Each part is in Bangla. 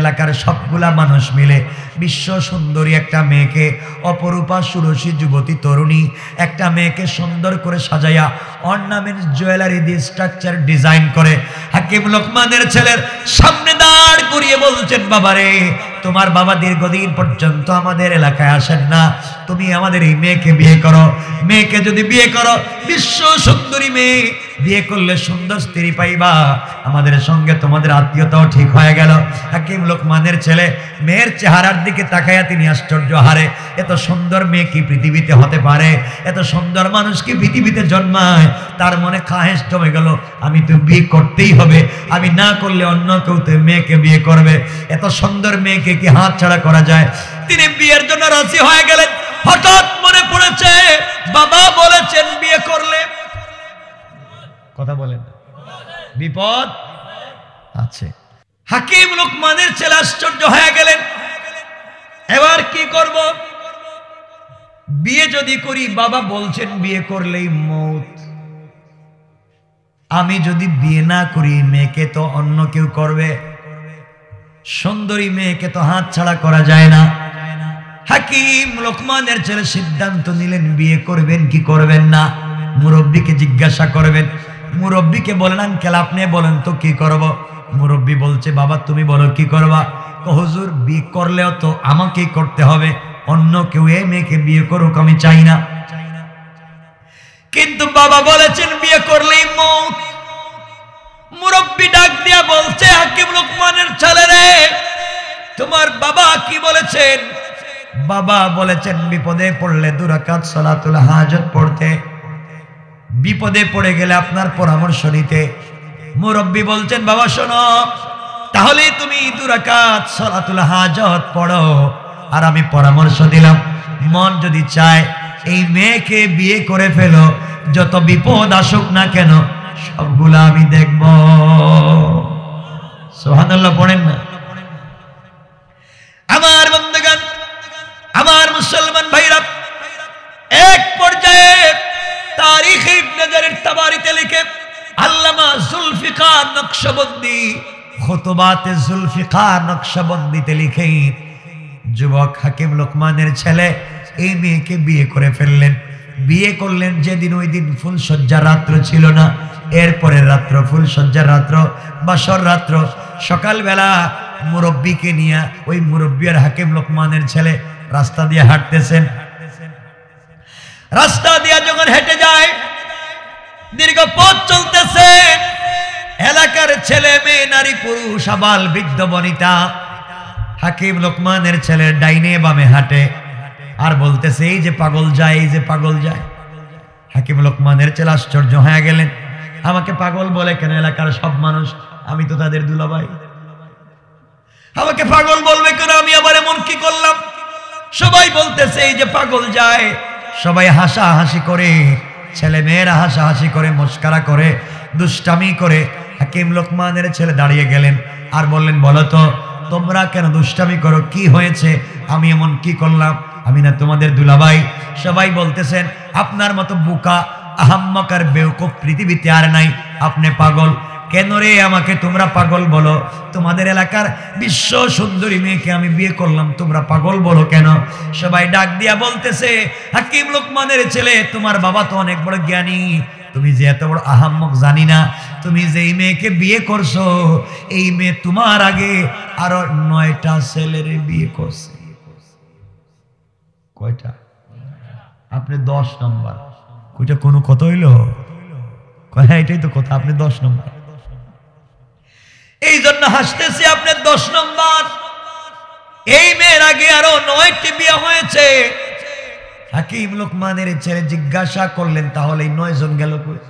এলাকার সবগুলা মানুষ মিলে বিশ্ব সুন্দরী একটা মেয়েকে, অপরূপা সুরসী যুবতী তরুণী একটা মেয়েকে সুন্দর করে সাজাইয়া অর্নামেন্টস জুয়েলারি দিয়ে স্ট্রাকচার ডিজাইন করে হাকিম লোকমানের ছেলের সামনে দাঁড় করিয়ে বলছেন, বাবারে তোমার বাবা দীর্ঘদিন পর্যন্ত আমাদের এলাকায় আসেন না, তুমি আমাদের এই মেয়েকে বিয়ে করো। মেয়েকে যদি বিয়ে করো, বিশ্ব সুন্দরী মেয়ে, বিয়ে করলে সুন্দর স্ত্রী পাইবা, আমাদের সঙ্গে তোমাদের আত্মীয়তাও ঠিক হয়ে গেল। হাকিম লোকমানের ছেলে মেয়ের চেহারার দিকে তাকাইয়া তিনি আশ্চর্য হারে, এত সুন্দর মেয়ে কি পৃথিবীতে হতে পারে? এত সুন্দর মানুষ কি পৃথিবীতে জন্মায়? তার মনে খাহেশ জমে গেল, আমি তো বিয়ে করতেই হবে, আমি না করলে অন্য কেউ তো মেয়েকে বিয়ে করবে, এত সুন্দর মেয়েকে কি হাত ছাড়া করা যায়? তিনি বিয়ের জন্য রাজি হয়ে গেলেন। হঠাৎ মনে পড়েছে বাবা বলেছেন বিয়ে করলে, কথা বলেন, বিপদ আছে। হাকিম লোকমানের ছেলে আশ্চর্য হয়ে গেলেন, এবার কি করব? বিয়ে যদি করি, বাবা বলছেন বিয়ে করলেই মৌত, আমি যদি বিয়ে না করি মেয়েকে তো অন্য কেউ করবে, সুন্দরী মেয়েকে তো হাত ছাড়া করা যায় না। হাকিম লোকমানের ছেলে সিদ্ধান্ত নিলেন বিয়ে করবেন কি করবেন না। মুরব্বীকে জিজ্ঞাসা করবেন, মুরব্বীকে বলেন, আঙ্কেল আপনি বলেন তো কি করব? মুরব্বী বলছে, বাবা তুমি বলো কি করবা? হুজুর বিয়ে করলেও তো আমাকেই করতে হবে, অন্য কেউ এই মেয়েকে বিয়ে করুক আমি চাই না। কিন্তু বাবা বলেছেন বিয়ে করলেই মৌত। মুরব্বী ডাক দিয়া বলছে, হাকিম লোকমানের ছেলে রে, তোমার বাবা কি বলেছেন? বাবা বলেছেন বিপদে পড়লে 2 রাকাত সালাতুল হাজত পড়তে, বিপদে পড়ে গেলে আপনার পরামর্শ নিতে। মুরব্বী বলছেন, বাবা শোনো, তাহলে তুমি 2 রাকাত সালাতুল হাজত পড়ো, আর আমি পরামর্শ দিলাম, মন যদি চায় এই মেয়েকে বিয়ে করে ফেলো, যত বিপদ আসুক না কেন সবগুলা আমি দেখব। সুবহানাল্লাহ পড়েন না? আমার বন্ধুগণ, আমার মুসলমান ভাইরা, এক পর্যায়ে তারিখে ইবনে জারির তাবারিতে লিখে আল্লামা জুলফিকার নকশবন্দি খুতুবাতে জুলফিকার নকশবন্দিতে লিখে, যুবক হাকিম লোকমানের ছেলে এই মেয়েকে বিয়ে করে ফেললেন। বিয়ে করলেন যেদিন, ওই দিন ফুলসজ্জার রাত্র ছিল না, এরপরের রাত্র ফুলসজ্জার রাত্র, বাসর রাত্র। সকালবেলা মুরব্বীকে নিয়ে ওই মুরব্বী আর হাকিম লোকমানের ছেলে রাস্তা দিয়ে হাঁটতেছেন। রাস্তা দিয়ে যখন হেঁটে যায়, দীর্ঘ পথ চলতেছে, এলাকার ছেলে মেয়ে, নারী পুরুষ, আবাল বৃদ্ধ বনিতা হাকিম লোকমানের ছেলের ডাইনে বামে হাঁটে আর বলতেছে, এই যে পাগল যায়, এই যে পাগল যায়। হাকিম লোকমানের ছেলে আশ্চর্য হয়ে গেলেন, আমাকে পাগল বলে কেন এলাকার সব মানুষ? আমি তো তাদের দুলাভাই, আমাকে পাগল বলবে কেন? আমি আবার এমন কি করলাম? সবাই বলতেছে এই যে পাগল যায়, সবাই হাসাহাসি করে, ছেলে মেয়েরা হাসাহাসি করে, মস্কারা করে, দুষ্টামি করে। হাকিম লোকমানের ছেলে দাঁড়িয়ে গেলেন আর বললেন, বলো তো তোমরা কেন দুষ্টামি করো? কি হয়েছে? আমি এমন কি করলাম? আমি না তোমাদের দুলাভাই? সবাই বলতেছেন, আপনার মতো বোকা আহাম্মক আর বেওকুফ পৃথিবীতে আর নাই, আপনি পাগল। কেন রে আমাকে তোমরা পাগল বলো? তোমাদের এলাকার বিশ্ব সুন্দরী মেয়েকে আমি বিয়ে করলাম, তোমরা পাগল বলো কেন? সবাই ডাক দিয়া বলতেছে, হাকিম লোকমানের ছেলে, তোমার বাবা তো অনেক বড় জ্ঞানী, তুমি যে এত বড় আহাম্মক জানি না। তুমি যে এই মেয়েকে বিয়ে করছো, এই মেয়ে তোমার আগে আরো 9টা ছেলের বিয়ে করছে। কয়টা? আপনি 10 নম্বর। কয়টা? কোনো কত হইলো? হ্যাঁ এটাই তো কথা, আপনি 10 নম্বর। এই জন্য হাসতেছি, আপনি 10 নম্বর। এই মেয়ের আগে আরো 9টি বিয়ে হয়েছে। হাকিম লোকমানের ছেলে জিজ্ঞাসা করলেন, তাহলে 9 জন গেল কই?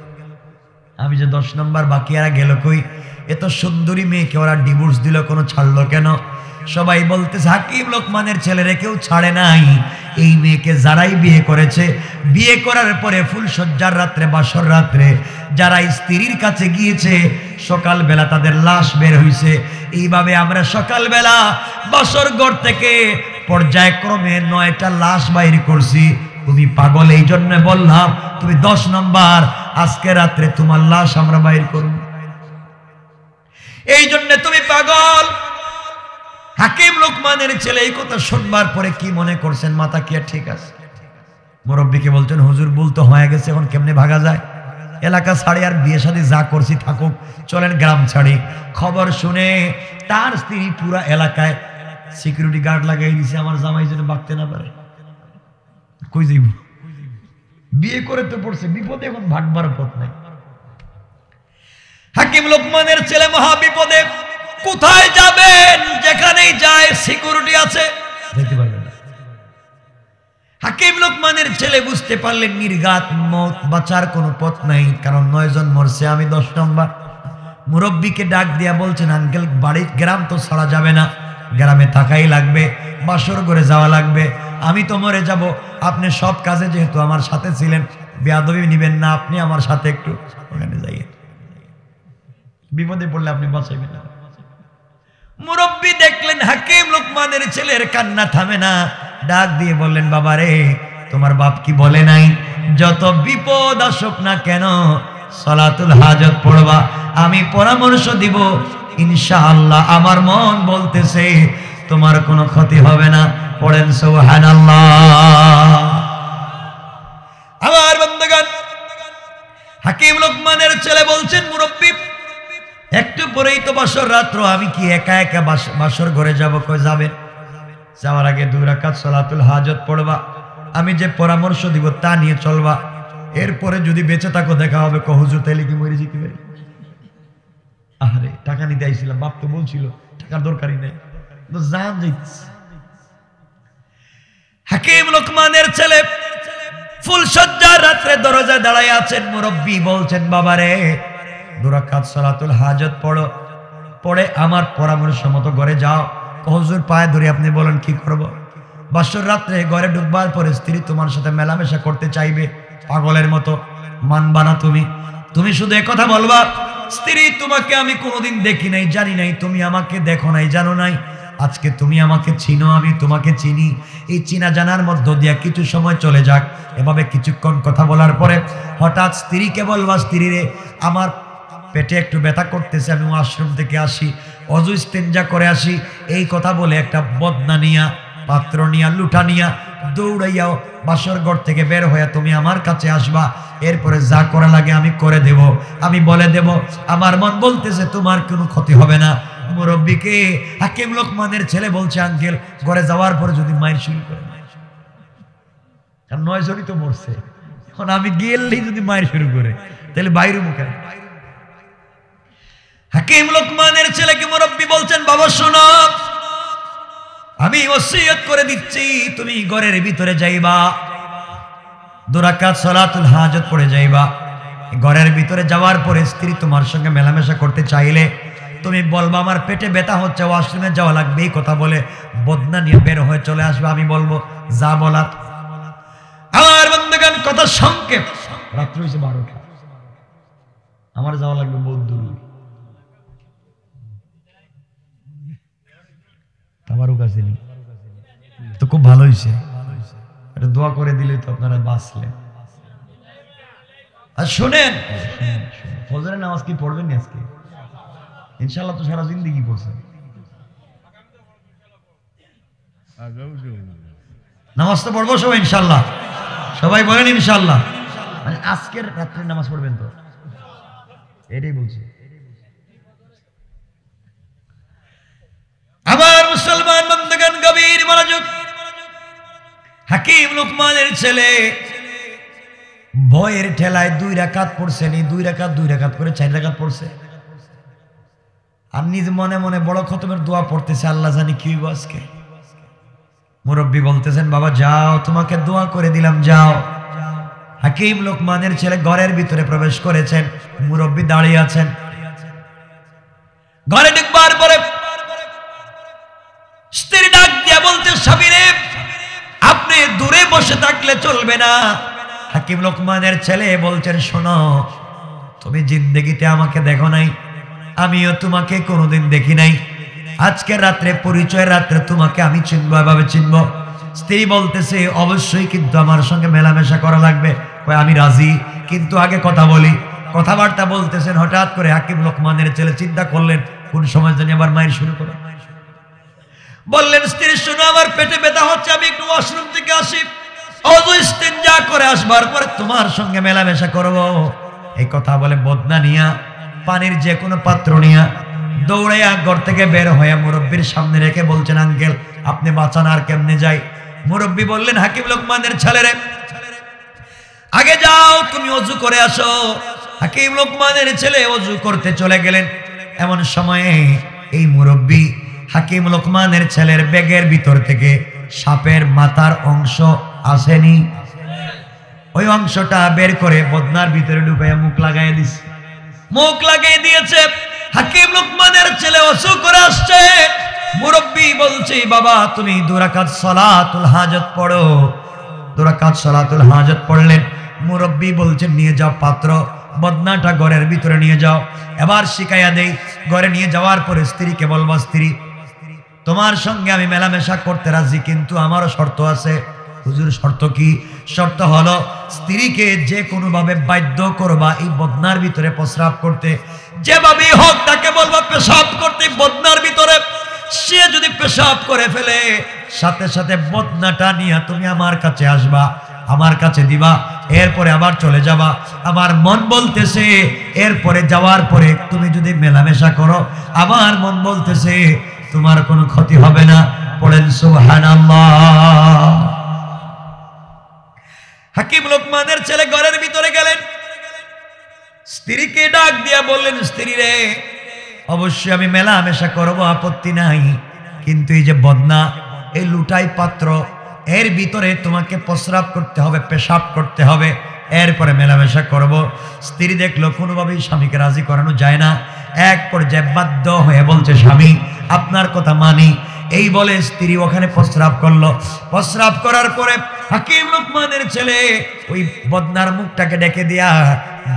আমি যে 10 নম্বর, বাকি আর গেল কই? এত সুন্দরী মেয়েকে ওরা ডিভোর্স দিল, কোনো ছাড়লো কেন? সবাই বলতেছে, হাকিম লোকমানের ছেলেরা কেউ ছাড়ে নাই। এই মেয়েকে যারাই বিয়ে করেছে, বিয়ে করার পরে ফুলসজ্জার রাত্রে, বাসর রাত্রে যারা স্ত্রীর কাছে গিয়েছে, সকালবেলা তাদের লাশ বের হইছে। এইভাবে আমরা সকালবেলা বাসর ঘর থেকে পর্যায়ক্রমে 9টা লাশ বাইর করছি। তুমি পাগল, এই জন্য বললাম তুমি 10 নম্বর, আজকে রাত্রে তোমার লাশ আমরা বাইর করব, এই জন্য তুমি পাগল। হাকিম লোকমানের ছেলে এই কথা শুনবার পরে কি মনে করছেন, মাথা কি আর ঠিক আছে? মুরব্বীকে বলছেন, হুজুর ভুল তো হয়ে গেছে, এখন কেমনে ভাগা যায়? এলাকা ছাড়ি আর বিয়ে শাদী যা করছি থাকুক, চলেন গ্রাম ছাড়ি। খবর শুনে তার স্ত্রী পুরা এলাকায় সিকিউরিটি গার্ড লাগাই দিছে, আমার জামাই যেন বাঁকতে না পারে। কই যাইব? বিয়ে করে তো পড়ছে বিপদে, এখন ভাগবার পথ নাই। হাকিম লোকমানের ছেলে মহা বিপদে। কোথায় যাবেন? যেখানেই যায় সিকিউরিটি আছে, যেতে পারবেন না। হাকিম লোকমানের ছেলে বুঝতে পারলেন নির্ঘাত মত, বাঁচার কোনো পথ নাই, কারণ 9 জন মরছে, আমি 10 নম্বর। মুরব্বীকে ডাক দিয়া বলছেন, আঙ্কেল বাড়ি গ্রাম তো ছাড়া যাবে না, গ্রামে থাকাই লাগবে, বাসর করে যাওয়া লাগবে। আমি তো মরে যাব, আপনি সব কাজে যেহেতু আমার সাথে ছিলেন, বেয়াদবি নিবেন না, আপনি আমার সাথে একটু ওখানে যাইয়েন, বিপদে পড়লে আপনি বাঁচাইবেন না। মুরব্বী দেখলেন হাকিম লোকমানের ছেলের কান্না থামে না, ডাক দিয়ে বললেন, বাবা রে, তোমার বাপ কি বলে নাই যত বিপদ আসুক না কেন সালাতুল হাজত পড়বা, আমি পরামর্শ দিব, ইনশাআল্লাহ আমার মন বলতেছে তোমার কোনো ক্ষতি হবে না। পড়েন সুবহানাল্লাহ। আমার বন্ধুগণ, হাকিম লোকমানের ছেলে বলছেন, মুরব্বী একটু পরেই তো বাসর রাত্র, আমি কি একা একা বাসর ঘরে যাব? কই যাবেন? যাওয়ার আগে 2 রাকাত সালাতুল হাজত পড়বা, আমি যে পরামর্শ দিব তা নিয়ে চলবা, এরপরে যদি বেঁচে থাকো দেখা হবে। হুজুর তাইলে কি মরে যেতে পারি? আরে টাকা নিতে আইছিলাম, বাপ তো বলছিল টাকার দরকারই নেই, তো জান যাইতেছে। হাকিম লোকমানের ছেলে ফুলসজ্জার রাত্রে দরজায় দাঁড়ায় আছেন। মুরব্বী বলছেন, বাবা রে, 2 রাকাত সালাতুল হাজত পড়ো, পড়ে আমার পরামর্শ মতো ঘরে যাও। হুজুর পায়ে ধরে আপনি বলেন কি করব? বাসর রাত্রে ঘরে ঢুকবার পরে স্ত্রী তোমার সাথে মেলামেশা করতে চাইবে পাগলের মতো, মানবা না তুমি? তুমি শুধু একথা বলবা, স্ত্রী তোমাকে আমি কোনোদিন দেখি নাই, জানি নাই, তুমি আমাকে দেখো নাই, জানো নাই, আজকে তুমি আমাকে চিনো, আমি তোমাকে চিনি। এই চিনা জানার মধ্য দিয়া কিছু সময় চলে যাক। এভাবে কিছুক্ষণ কথা বলার পরে হঠাৎ স্ত্রীকে বলবা, স্ত্রী রে, আমার পেটে একটু ব্যথা করতেছে, আমি ওয়াশরুম থেকে আসি, অজু ইস্তেঞ্জা করে আসি। এই কথা বলে একটা বদনা নিয়া, পাত্র নিয়া, লুঠা নিয়া দৌড়াইয়াও বাসর ঘর থেকে বের হইয়া তুমি আমার কাছে আসবা। এরপরে যা করা লাগে আমি করে দেব, আমি বলে দেব, আমার মন বলতেছে তোমার কোনো ক্ষতি হবে না। মুরব্বীকে হাকিম লোকমানের ছেলে বলছে, আঙ্কেল ঘরে যাওয়ার পরে যদি মায়ের শুরু করে, কারণ 9 জনই তো মরছে, এখন আমি গেলেই যদি মায়ের শুরু করে তাহলে বাইরে মুখে। হাকিম লোকমানের ছেলেকে মুরব্বী বলছেন, বাবা শোনো, আমি ওসিয়ত করে দিচ্ছি, তুমি ঘরের ভিতরে যাইবা, 2 রাকাত সালাতুল হাজত পড়ে যাইবা। ঘরের ভিতরে যাওয়ার পরে স্ত্রী তোমার সঙ্গে মেলামেশা করতে চাইলে তুমি বলবা আমার পেটে ব্যথা হচ্ছে, ওয়াশরুমে যাওয়া লাগবে। এই কথা বলে বদনা নিয়ে বের হয়ে চলে আসবে, আমি বলবো যা বলার। আমার বন্ধুগণ, কথা সংক্ষেপ, রাত্রি হয়েছে 12টা, আমার যাওয়া লাগবে বহুত দূর। তাবারুক আছে তো খুব ভালো হয়েছে, এটা দোয়া করে দিলে তো আপনারা বাঁচলেন। আর শোনেন, ফজরের নামাজ কি পড়বেন আজকে? ইনশাআল্লাহ তো সারা জিন্দেগি পড়ছেন, নামাজ তো পড়বো সবাই ইনশাআল্লাহ। সবাই বলেন ইনশাআল্লাহ। মানে আজকের রাত্রে নামাজ পড়বেন তো, এটাই বলছি। আবার মুসলমান বন্ধুগণ, গভীর মনোযোগ। হাকিম লোকমানের ছেলে ভয়ের ঠেলায় 2 রাকাত পড়ছেন, এই 2 রাকাত করে 4 রাকাত পড়ছে, আর নিজ মনে মনে বড় খতমের দোয়া পড়তেছে, আল্লাহ জানি কি হইব আজকে। মুরব্বী বলতেছেন, বাবা যাও, তোমাকে দোয়া করে দিলাম, যাও। হাকিম লোকমানের ছেলে ঘরের ভিতরে প্রবেশ করেছেন, মুরব্বী দাঁড়িয়ে আছেন। ঘরে ঢুকবার পরে স্ত্রী ডাক দিয়া বলতে, স্বামী রে, আপনি দূরে বসে থাকলে চলবে না। হাকিম লোকমানের ছেলে বলছেন, শোনো, তুমি জিন্দেগিতে আমাকে দেখো নাই, আমিও তোমাকে কোনোদিন দেখি নাই, আজকের রাত্রে পরিচয়ের রাত্রে তোমাকে আমি চিনবো, এভাবে চিনবো। স্ত্রী বলতেছে, অবশ্যই, কিন্তু আমার সঙ্গে মেলামেশা করা লাগবে। আমি রাজি, কিন্তু আগে কথা বলি। কথাবার্তা বলতেছেন, হঠাৎ করে হাকিম লোকমানের ছেলে চিন্তা করলেন, কোন সময় জানি আবার মায়ের শুরু করে। বললেন স্ত্রী শুনো, আমার পেটে ব্যথা হচ্ছে, আমি একটু ওয়াশরুম থেকে আসি, অযু ইস্তেঞ্জা করে আসবার পরে তোমার সঙ্গে মেলামেশা করব। এই কথা বলে বদনা নিয়া, পানির যে কোনো পাত্র নিয়া দৌড়াইয়া ঘর থেকে বের হয়ে মুরব্বীর সামনে রেখে বলছেন, আঙ্কেল আপনি বাঁচান, আর কেমনে যাই? মুরব্বী বললেন, হাকিম লোকমানের ছেলেরে আগে যাও, তুমি অজু করে আসো। হাকিম লোকমানের ছেলে অজু করতে চলে গেলেন। এমন সময়ে এই মুরব্বী হাকিম লোকমানের ছেলের ব্যাগের ভিতর থেকে সাপের মাথার অংশ আসেনি, ওই অংশটা বের করে বদনার ভিতরে ঢুকাইয়া মুখ লাগাই দিছে। মুখ লাগিয়ে দিয়েছে। হাকিম লোকমানের ছেলে অজু করে আসছে। মুরব্বী বলছে, বাবা তুমি 2 রাকাত সালাতুল হাজত পড়ো। 2 রাকাত সালাতুল হাজত পড়লেন। মুরব্বী বলছেন, নিয়ে যাও পাত্র, বদনাটা ঘরের ভিতরে নিয়ে যাও। এবার শিখাইয়া দেই। ঘরে নিয়ে যাওয়ার পরে স্ত্রীকে বলবা, স্ত্রী তোমার সঙ্গে আমি মেলামেশা করতে রাজি, কিন্তু আমারও শর্ত আছে। হুজুর শর্ত কি? শর্ত হলো স্ত্রীকে যে কোনো ভাবে বাধ্য করবা এই বদনার ভিতরে প্রস্রাব করতে। যেভাবেই হোক তাকে বলবা পেশাব করতে বদনার ভিতরে। সে যদি পেশাব করে ফেলে, সাথে সাথে বদনাটা নিয়ে তুমি আমার কাছে আসবা, আমার কাছে দিবা, এরপরে আবার চলে যাবা। আমার মন বলতেছে এরপরে যাওয়ার পরে তুমি যদি মেলামেশা করো, আমার মন বলতেছে তোমার কোনো ক্ষতি হবে না। পড়েন সুবহানাল্লাহ। হাকিম লোকমানের ছেলে ঘরের ভিতরে গেলেন, স্ত্রীকে ডাক দিয়া বললেন, স্ত্রী রে অবশ্যই আমি মেলামেশা করবো, আপত্তি নাই, কিন্তু এই যে বদনা, এই লুটাই পাত্র, এর ভিতরে তোমাকে প্রস্রাব করতে হবে, পেশাব করতে হবে, এরপরে মেলামেশা করব। স্ত্রী দেখলো কোনোভাবেই স্বামীকে রাজি করানো যায় না। এক পর্যায়ে বাধ্য হয়ে বলছে, স্বামী আপনার কথা মানি। এই বলে স্ত্রী ওখানে প্রস্রাব করলো। প্রস্রাব করার পরে হাকিম লোকমানের ছেলে ওই বদনার মুখটাকে ডেকে দিয়া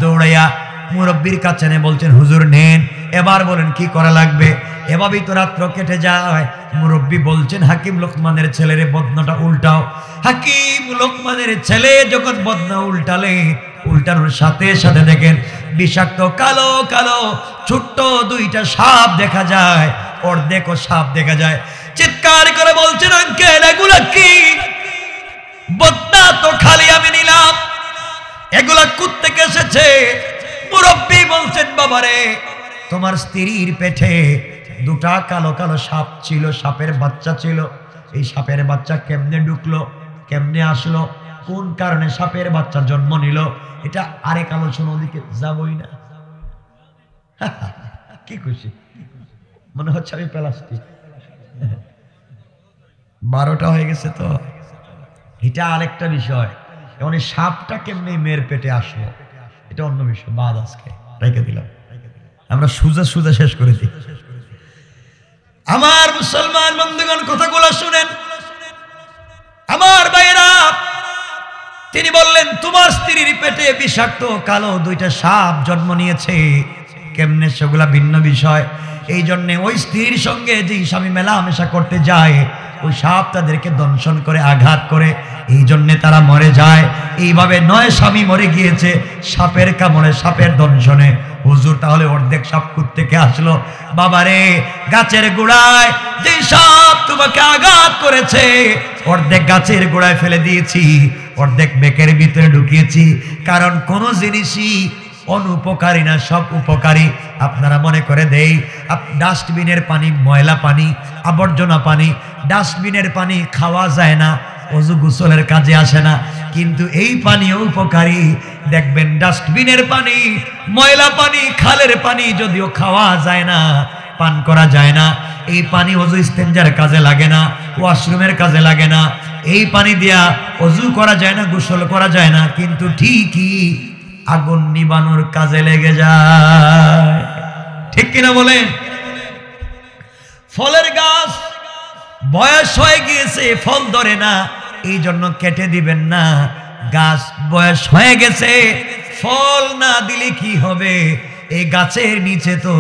দৌড়াইয়া মুরব্বীর কাছে এনে বলছেন, হুজুর নেন, এবার বলেন কি করা লাগবে। এভাবেই তো রাত্র কেটে যায়। মুরব্বী বলছেন, হাকিম লোকমানের ছেলের বদনাটা উল্টাও। হাকিম লোকমানের ছেলে যখন বদনা উল্টালে, উল্টানোর সাথে সাথে দেখেন বিষাক্ত কালো কালো ছোট্ট 2টা সাপ দেখা যায়, অর্ধেক সাপ দেখা যায়। চিৎকার করে বলছেন, আঙ্কেল এগুলা কি? বদনা তো খালি আমি নিলাম, এগুলা কোত্থেকে এসেছে? মুরব্বী বলছেন, বাবারে তোমার স্ত্রীর পেটে 2টা কালো কালো সাপ ছিল, সাপের বাচ্চা ছিল। এই সাপের বাচ্চা কেমনে ঢুকলো, কেমনে আসলো, কোন কারণে সাপের বাচ্চা জন্ম নিল, এটা আরেক আলোচনা, ওদিকে যাবই না। কি খুশি মনে হচ্ছে আমি প্লাস্টিক। 12টা হয়ে গেছে তো, এটা আরেকটা বিষয়। এখন এই সাপটা কেমনে মেয়ের পেটে আসলো এটা অন্য বিষয়, বাদ আজকে রেখে দিলাম, আমরা সুজা সুজা শেষ করে দিই। আমার মুসলমান বন্ধুগণ কথাগুলো শুনেন, আমার ভাইরা। তিনি বললেন, তোমার স্ত্রীর পেটে বিষাক্ত কালো 2টা সাপ জন্ম নিয়েছে, কেমনে সেগুলা ভিন্ন বিষয়। এই জন্যে ওই স্ত্রীর সঙ্গে যে স্বামী মেলামেশা করতে যায়, ওই সাপ তাদেরকে দংশন করে, আঘাত করে, এই জন্যে তারা মরে যায়। এইভাবে 9 স্বামী মরে গিয়েছে সাপের কামড়ে, সাপের দংশনে। হুজুর তাহলে অর্ধেক সাপ থেকে আসলো? বাবারে গাছের গোড়ায় যে সাপ তোমাকে আঘাত করেছে, অর্ধেক গাছের গোড়ায় ফেলে দিয়েছি, অর্ধেক বেকের ভিতরে ঢুকিয়েছি। কারণ কোন জিনিসই অনুপকারী না, সব উপকারী। আপনারা মনে করে দেই, ডাস্টবিনের পানি ময়লা পানি, আবর্জনা পানি, ডাস্টবিনের পানি খাওয়া যায় না, ওযু গোসলের কাজে আসে না, কিন্তু এই পানিও উপকারী। দেখবেন ডাস্টবিনের পানি, ময়লা পানি, খালের পানি যদিও খাওয়া যায় না, পান করা যায় না, এই পানি ওযু ইস্তেঞ্জার কাজে লাগে না, ওয়াশরুমের কাজে লাগে না, এই পানি দিয়া ওযু করা যায় না, গোসল করা যায় না, কিন্তু ঠিকই আগুন নিবানোর কাজে লেগে যায়। ঠিক কিনা বলেন? ফলের গাছ বয়স হয়ে গিয়েছে, ফল ধরে না, এই জন্য কেটে দিবেন না। গাছ বয়স হয়ে গেছে, ফল না দিলে কি হবে? এই গাছের নিচে তো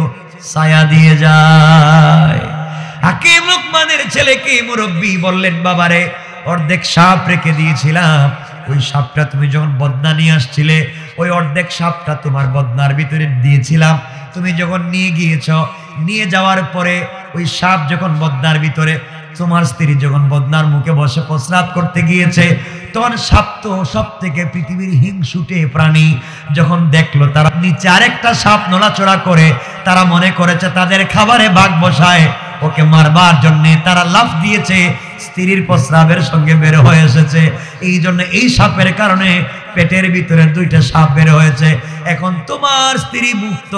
ছায়া দিয়ে যায়। হাকিম লোকমানের ছেলেকে মুরব্বী বললেন, বাবারে অর্ধেক সাপ রেখে দিয়েছিলাম, ওই সাপটা তুমি যখন বদনা নিয়ে আসছিলে, ওই অর্ধেক সাপটা তোমার বদনার ভিতরে দিয়েছিলাম। তুমি যখন নিয়ে গিয়েছ, নিয়ে যাওয়ার পরে ওই সাপ যখন বদনার ভিতরে তোমার স্ত্রী যখন বদনার মুখে বসে প্রস্রাব করতে গিয়েছে, তখন সাপ তো সব থেকে পৃথিবীর হিংসুটে প্রাণী, যখন দেখলো তারা নিচে আরেকটা সাপ নড়াচড়া করে, তারা মনে করেছে তাদের খাবারে ভাগ বসায়, ওকে মারবার জন্য তারা লাফ দিয়েছে, স্ত্রীর প্রস্রাবের সঙ্গে বের হয়ে এসেছে। এই জন্য এই সাপের কারণে পেটের ভিতরে দুইটা সাপ বের হয়েছে। এখন তোমার স্ত্রী মুক্ত,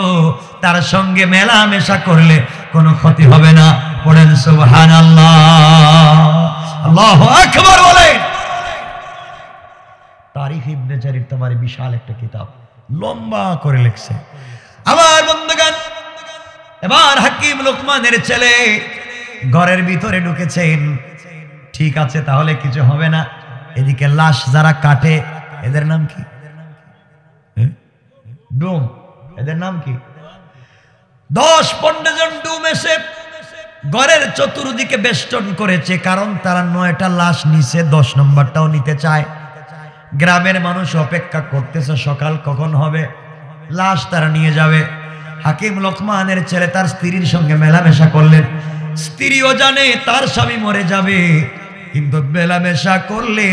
তার সঙ্গে মেলামেশা করলে কোনো ক্ষতি হবে না। পড়েন সুবহানাল্লাহ, আল্লাহু আকবার বলেন। তারিখ ইবনে জারির তাবারি বিশাল একটা কিতাব, লম্বা করে লিখছে। আমার বন্ধুগণ, এবার হাকিম লোকমানের ছেলে ঘরের ভিতরে ঢুকেছেন। ঠিক আছে, তাহলে কিছু হবে না। এদিকে লাশ যারা কাটে, এদের নাম কি? ডুম। এদের নাম কি? 10-15 জন ডুম এসে ঘরের চতুর্দিকে বেষ্টন করেছে, কারণ তারা 9টা লাশ নিছে, 10 নম্বরটাও নিতে চায়। গ্রামের মানুষ অপেক্ষা করতেছে সকাল কখন হবে, লাশ তারা নিয়ে যাবে। হাকিম লোকমানের ছেলে তার স্ত্রীর সঙ্গে মেলামেশা করলেন। স্ত্রীও জানে তার স্বামী মরে যাবে, কিন্তু মেলামেশা করলে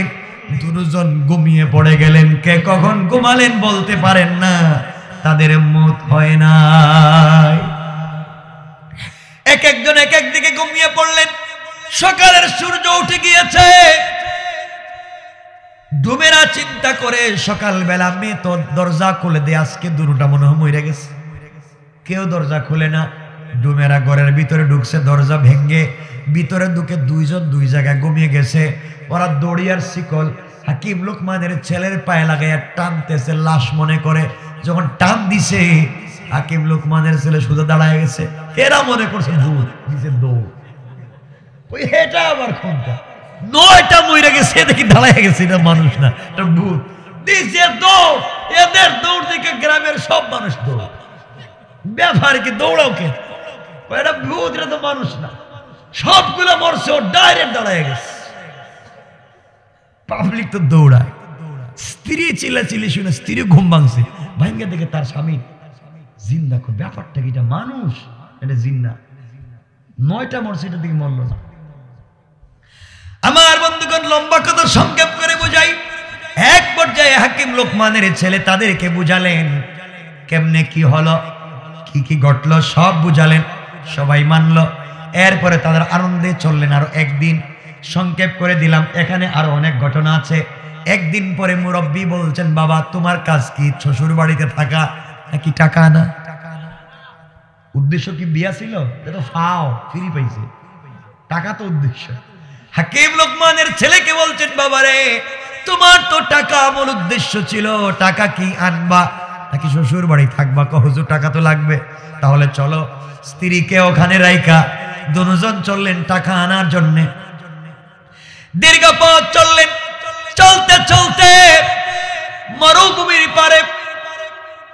দুজন ঘুমিয়ে পড়ে গেলেন। কে কখন ঘুমালেন বলতে পারেন না, তাদের মত হয় না। এক একজন এক এক দিকে ঘুমিয়ে পড়লেন। সকালের সূর্য উঠে গিয়েছে। ডুমেরা চিন্তা করে সকালবেলা মেয়ে তো দরজা খুলে দে, আজকে দুটা মনে হয় মরে গেছে। কেউ দরজা খুলে না। ডুমেরা ঘরের ভিতরে ঢুকছে, দরজা ভেঙ্গে ভিতরে ঢুকে দুইজন দুই জায়গায় ঘুমিয়ে গেছে। ওরা দড়িয়ার শিকল হাকিম লোকমানের ছেলের পায়ে লাগাইয়া টানতেছে, লাশ মনে করে। যখন টান দিছে, হাকিম লোকমানের ছেলে সোজা দাঁড়ায় গেছে। এরা মনে করছে ভূত, দিছে দৌড়। ওই এটা আবার কোনটা? 9টা মরে গেছে, দেখি দাঁড়ায় গেছে, এটা মানুষ না, এটা ভূত। দিছে দৌড়। এদের দৌড় দেখে গ্রামের সব মানুষ দৌড়। ব্যাপার কি দৌড়াও কে? এটা ভূত, এটা তো মানুষ না। সবগুলো মরছে, ও ডাইরেক্ট দাঁড়ায় গেছে। পাবলিক তো দৌড়ায়। স্ত্রী চিল্লাচিল্লি শুনে স্ত্রী ঘুম ভাঙছে, ভাঙ্গে দেখে তার স্বামী জিন্দা। ব্যাপারটা কি? এটা মানুষ, এটা জিন্দা। 9টা মরছে, এটা দিকে মরল না। আমার বন্ধুগণ, লম্বা কথা সংক্ষেপ করে বুঝাই। এক পর্যায়ে হাকিম লোকমানের ছেলে তাদেরকে বুঝালেন কেমনে কি হলো, কি কি ঘটলো, সব বুঝালেন। সবাই মানলো। এরপরে তাদের আনন্দে চললেন আরো একদিন। সংক্ষেপ করে দিলাম, এখানে আরো অনেক ঘটনা আছে। একদিন পরে মুরব্বী বলছেন, বাবা তোমার কাজ কি? শ্বশুর বাড়িতে থাকা নাকি টাকা আনা? উদ্দেশ্য কি বিয়া ছিল? এটা ফাও, ফ্রি পাইছে, টাকা তো উদ্দেশ্য। হাকিম লোকমানের ছেলেকে বলছেন, বাবা রে তোমার তো টাকা আমল উদ্দেশ্য ছিল, টাকা কি আনবা নাকি শ্বশুর বাড়ি থাকবা? হুজুর টাকা তো লাগবে। তাহলে চলো। স্ত্রীকে ওখানে রাইখা দুজন চললেন টাকা আনার জন্যে। দীর্ঘ পথ চললেন। চলতে চলতে মরুভূমির পারে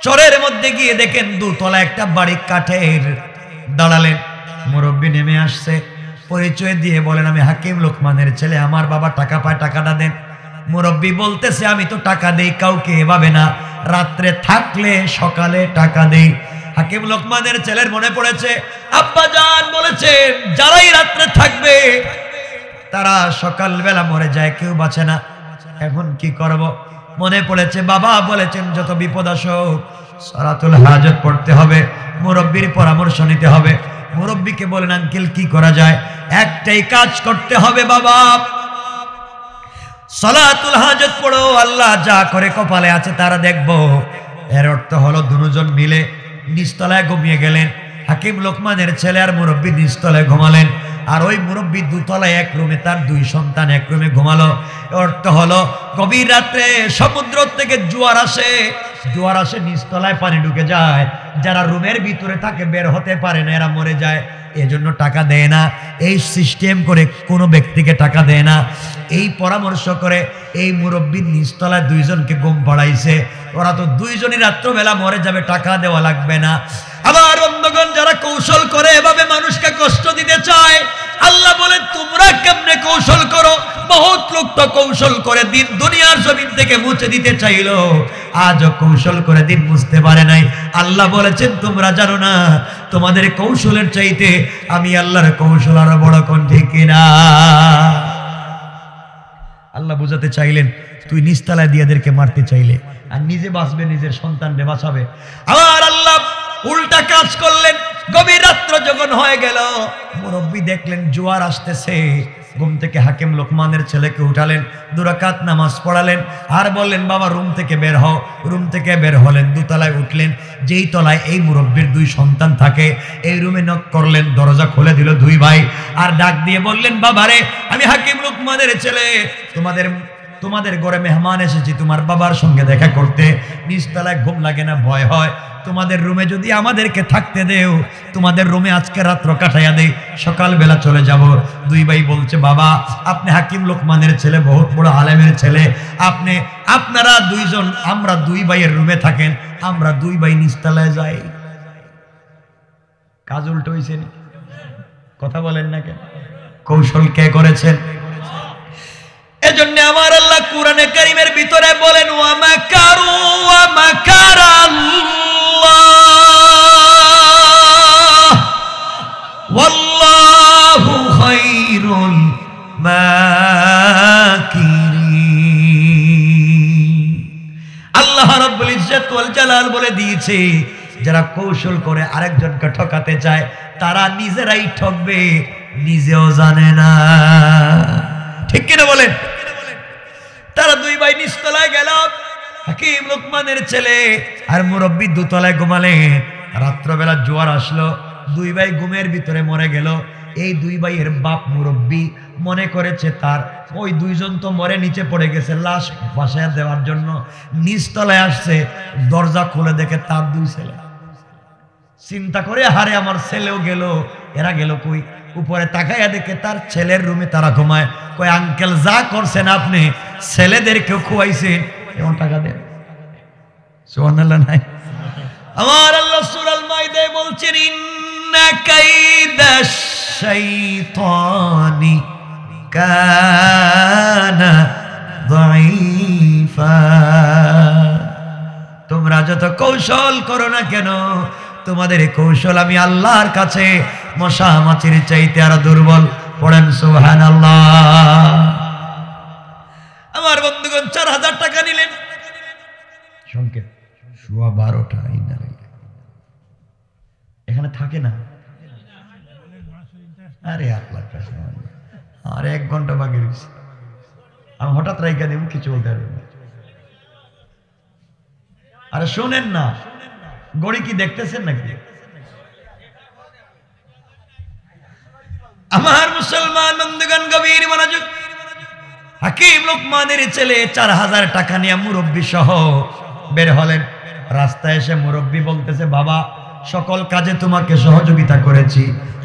চরের মধ্যে গিয়ে দেখেন দুতলা একটা বাড়ি কাঠের। দাঁড়ালেন। মুরব্বী নেমে আসছে, পরিচয় দিয়ে বলেন, আমি হাকিম লোকমানের ছেলে, আমার বাবা টাকা পায়, টাকাটা দেন। মুরব্বী বলতেছে, আমি তো টাকা দেই কাউকে এভাবে না, রাত্রে থাকলে সকালে টাকা দেই। হাকিম লোকমানের ছেলের মনে পড়েছে, আব্বা জান বলেছেন যারাই রাত্রে থাকবে তারা সকালবেলা মরে যায়, কেউ বাঁচে না। এখন কি করব? মনে পড়েছে বাবা বলেছেন যত বিপদ আসুক সালাতুল হাজত পড়তে হবে, মুরব্বির পরামর্শ নিতে হবে। মুরব্বিকে বলেন, আঙ্কেল কি করা যায়? একটাই কাজ করতে হবে বাবা, সালাতুল হাজত পড়ো, আল্লাহ যা করে কপালে আছে তারা দেখবো। এর অর্থ হলো দুজন মিলে নিচতলায় ঘুমিয়ে গেলেন। হাকিম লোকমানের ছেলে আর মুরব্বী নিচতলায় ঘুমালেন, আর ওই মুরব্বী দুতলায় এক রুমে, তার দুই সন্তান এক রুমে ঘুমালো। অর্থ হলো গভীর রাত্রে সমুদ্র থেকে জোয়ার আসে, জোয়ার আসে নিচতলায় পানি ঢুকে যায়, যারা রুমের ভিতরে থাকে বের হতে পারে না, এরা মরে যায়। এজন্য টাকা দেয় না। এই সিস্টেম করে কোনো ব্যক্তিকে টাকা দেয় না। এই পরামর্শ করে এই মুরব্বীর নিচতলায় দুইজনকে ঘুম পাড়াইছে। ওরা তো দুইজনই রাত্রবেলা মরে যাবে, টাকা দেওয়া লাগবে না। আবার বন্ধুগণ, যারা কৌশল করে এভাবে মানুষকে কষ্ট দিতে চায়, আল্লাহ বলেন তোমরা কেমনে কৌশল করো, বহুত লোক তো কৌশল করে দিন দুনিয়ার জমিন থেকে মুছে দিতে চাইলো, আজও কৌশল করে দিন মুছতে পারে নাই। আল্লাহ বলেছেন তোমরা জানো না তোমাদের কৌশলের চাইতে আমি আল্লাহর কৌশল আরো বড়, কোন ঠিক কিনা? আল্লাহ বুঝাতে চাইলেন তুই নিস্তালায় দিয়ে এদেরকে মারতে চাইলে, আর নিজে বাঁচবে, নিজের সন্তানরে বাঁচাবে। আবার আল্লাহ উল্টা কাজ করলেন। গভীর রাত্র যখন হয়ে গেল, মুরব্বী দেখলেন জোয়ার আসতেছে, ঘুম থেকে হাকিম লোকমানের ছেলেকে উঠালেন, 2 রাকাত নামাজ পড়ালেন, আর বললেন বাবা রুম থেকে বের হও। রুম থেকে বের হলেন, 2 তলায় উঠলেন, যেই তলায় এই মুরব্বীর 2 সন্তান থাকে, এই রুমে নক করলেন, দরজা খুলে দিল 2 ভাই, আর ডাক দিয়ে বললেন বাবারে আমি হাকিম লোকমানের ছেলে, তোমাদের ঘরে মেহমান এসেছি তোমার বাবার সঙ্গে দেখা করতে, নিচতলায় ঘুম লাগে না, ভয় হয়, তোমাদের রুমে যদি আমাদেরকে থাকতে দেও, তোমাদের রুমে আজকে রাত্র কাটাইয়া দেই, সকালবেলা চলে যাব। 2 ভাই বলছে বাবা আপনি হাকিম লোকমানের ছেলে, বহুত বড় আলেমের ছেলে, আপনারা 2 জন, আমরা 2 ভাইয়ের রুমে থাকেন, আমরা 2 ভাই নিচতলায় যাই। কাজ উল্টো হইছে নি? কথা বলেন না কেন? কৌশল কে করেছেন? এজন্য আমার আল্লাহ কুরআনে কারীমের ভিতরে বলেন ওয়া মাকারু ওয়া মাকারাল্লাহ ওয়াল্লাহু খায়রুল মাকিরিন। আল্লাহ রাব্বুল ইজ্জত ওয়াল জালাল বলে দিয়েছে যারা কৌশল করে আরেকজনকে ঠকাতে চায় তারা নিজেরাই ঠকবে, নিজেও জানে না। ঠিক কিনা বলেন? তারা 2 ভাই নিচতলায় গেল, হাকিম লোকমানের ছেলে আর মুরব্বী 2 তলায় ঘুমালেন। রাত্রবেলা জোয়ার আসলো, 2 ভাই ঘুমের ভিতরে মরে গেল। এই 2 ভাইয়ের বাপ মুরব্বী মনে করেছে তার ওই 2 জন তো মরে নিচে পড়ে গেছে, লাশ বাসায় দেওয়ার জন্য নিচতলায় আসছে, দরজা খুলে দেখে তার 2 ছেলে। চিন্তা করে হারে আমার ছেলেও গেল, এরা গেল কই? উপরে তাকাইয়া দেখে তার ছেলের রুমে তারা ঘুমায়। কই আঙ্কেল যা করছেন আপনি, ছেলেদেরকেও খুয়াইছেন, এমন টাকা দেন। সুবহানাল্লাহ নাই? আমার আল্লাহ সূরা মাইদায় বলছেন ইন্না কাইদাশ শাইতানি কানা যায়ীফা। তোমরা যত কৌশল করো না কেন, তোমাদের এই কৌশল আমি আল্লাহর কাছে মশা মাছির চাইতে আরো দুর্বল। পড়েন সুবহানাল্লাহ। আমার বন্ধুগণ 4000 টাকা নিলেন, সংকেত 12:15 এখানে থাকে না। আরে আল্লাহ আর 1 ঘন্টা বাকি রয়েছে, আমি হঠাৎ রাইকা দেব, কিছু বলতে পারবেন না। আরে শোনেন না, গড়ি কি দেখতেছেন নাকি? আমার মুসলমান বন্ধুগণ গভীর মনোযোগ। হাকিম লোকমানের ছেলে 4000 টাকা নিয়ে মুরব্বী সহ বের হলেন। রাস্তায় এসে মুরব্বী বলতেছে বাবা সকল কাজে তোমাকে সহযোগিতা করেছি,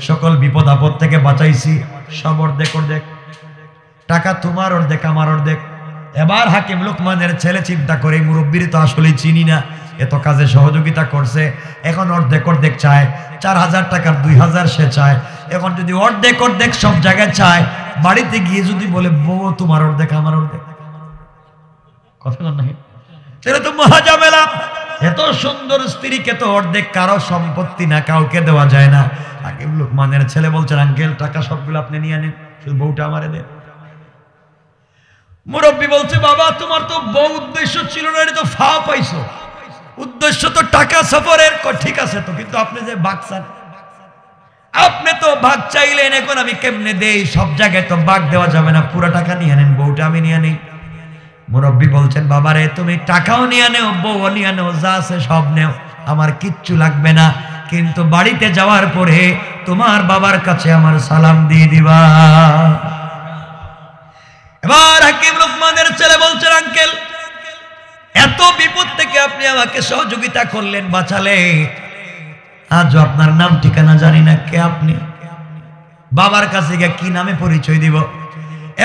সকল বিপদ আপদ থেকে বাঁচাইছি, সব অর্ধেক অর্ধেক, টাকা তোমার অর্ধেক আমার অর্ধেক। এবার হাকিম লোকমানের ছেলে চিন্তা করে মুরব্বীর তো আসলে চিনি না, এত কাজে সহযোগিতা করছে, এখন অর্ধেক অর্ধেক চায়। 4000 টাকার 2000 সে চায়। এখন যদি অর্ধেক অর্ধেক সব জায়গায় চায়, বাড়িতে গিয়ে যদি বলে বউ তোমার অর্ধেক আমার অর্ধেক, কথা নাই? সেটা তো মহা ঝামেলা। এত সুন্দর স্ত্রীকে তো অর্ধেক কারো সম্পত্তি না, কাউকে দেওয়া যায় না। হাকিম লোকমানের ছেলে বলছেন আঙ্কেল টাকা সবগুলো আপনি নিয়ে নেন, শুধু বউটা আমারে দেন। মুরব্বী বলছে বাবা তোমার তো বউ উদ্দেশ্য ছিল না, এটা তো ফা পাইছো, উদ্দেশ্য তো টাকা সফরের। ঠিক আছে তো, কিন্তু আপনি যে ভাগ চান, আপনি তো ভাগ চাইলেন, এখন আমি কেমনে দেই? সব জায়গায় তো ভাগ দেওয়া যাবে না, পুরো টাকা নিয়ে নেন, বউটা আমি নিয়ে নেই। মুরব্বী বলছেন বাবারে তুমি টাকাও নিয়ে নেও, বউও নিয়ে নেও, যা আছে সব নেও, আমার কিচ্ছু লাগবে না, কিন্তু বাড়িতে যাওয়ার পরে তোমার বাবার কাছে আমার সালাম দিয়ে দিবা। এবার হাকিম লোকমানের ছেলে বলছেন আঙ্কেল এত বিপদ থেকে আপনি আমাকে সহযোগিতা করলেন, বাঁচালে, আজও আপনার নাম ঠিকানা জানি না, কে আপনি? বাবার কাছে গিয়ে কি নামে পরিচয় দিব?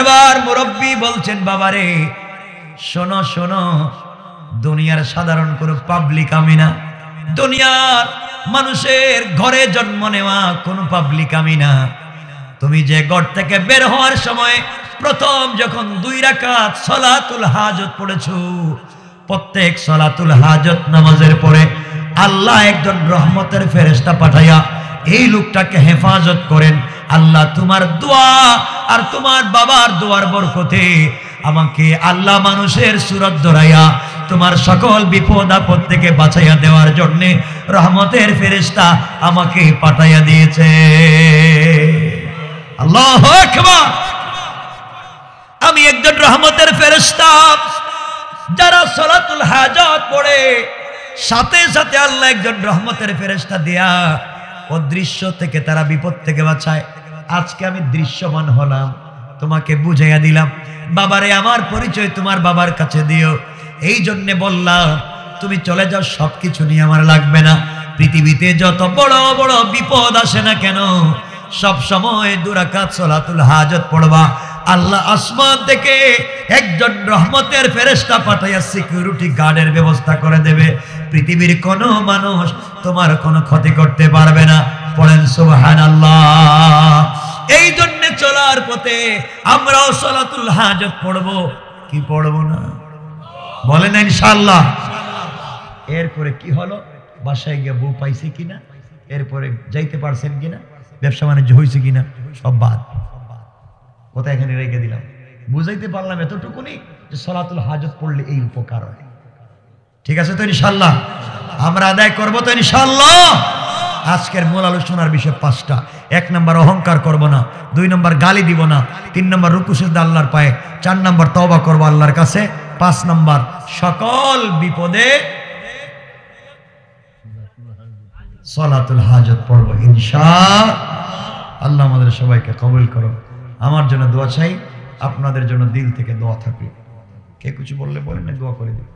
এবার মুরব্বী বলছেন বাবারে শোনো শোনো, দুনিয়ার সাধারণ কোনো পাবলিক আমি না, দুনিয়ার মানুষের ঘরে জন্ম নেওয়া কোনো পাবলিক আমি না, তুমি যে ঘর থেকে বের হওয়ার সময় প্রথম যখন 2 রাকাত সালাতুল হাজত পড়েছো, প্রত্যেক সালাতুল হাজত নামাজের পরে আল্লাহ একজন রহমতের ফেরেশতা পাঠাইয়া এই লোকটাকে হেফাজত করেন। আল্লাহ তোমার দোয়া আর তোমার বাবার দোয়ার বরকতে আমাকে আল্লাহ মানুষের সুরত ধরাইয়া তোমার সকল বিপদ আপদ থেকে বাঁচাইয়া দেওয়ার জন্য রহমতের ফেরেশতা আমাকে পাঠাইয়া দিয়েছে। আল্লাহু আকবার। আমি একজন রহমতের ফেরেশতা, যারা সালাতুল হাজাত পড়ে সাথে সাথে আল্লাহ একজন রহমতের ফেরেশতা দেয়া অদৃশ্য থেকে তারা বিপদ থেকে বাঁচায়। আজকে আমি দৃশ্যমান হলাম, তোমাকে বুঝাইয়া দিলাম। বাবারে আমার পরিচয় তোমার বাবার কাছে দিও। এই জন্য বললাম তুমি চলে যাও, সবকিছু নিয়ে আমার লাগবে না। পৃথিবীতে যত বড় বড় বিপদ আসে না কেন, সব সময় 2 রাকাত সালাতুল হাজত পড়বা। আল্লাহ আসমান থেকে একজন রহমতের ফেরেশতা পাঠাইয়া সিকিউরিটি গার্ডের ব্যবস্থা করে দেবে। পৃথিবীর কোনো মানুষ তোমার কোনো ক্ষতি করতে পারবে না। পড়েন সুবহানাল্লাহ। এই জন্য চলার পথে আমরাও সালাতুল হাজত পড়বো, কি পড়বো না? বলেন ইনশাআল্লাহ। এরপরে কি হলো? বাসায় গিয়ে বউ পাইছে কিনা, এরপরে যাইতে পারছেন কিনা, ব্যবসা বাণিজ্য হয়েছে কিনা, সব বাদ। কথা এখানে রেখে দিলাম। বুঝাইতে পারলাম এতটুকুনি যে সালাতুল হাজত পড়লে এই উপকার হয়। ঠিক আছে তো ইনশাআল্লাহ? আমরা আদায় করবো তো ইনশাআল্লাহ? আজকের মূল আলোচনার বিষয় 5টা। 1 নম্বর অহংকার করব না, 2 নম্বর গালি দিব না, 3 নম্বর রুকু সিজদা আল্লাহর পায়ে, 4 নম্বর তওবা করব আল্লাহর কাছে, 5 নম্বর সকল বিপদে সালাতুল হাজত পড়ব ইনশাআল্লাহ। আমাদের সবাইকে কবুল করো। আমার জন্য দোয়া চাই, আপনাদের জন্য দিল থেকে দোয়া থাকবে। কে কিছু বললে বলেন, না দোয়া করে দিন।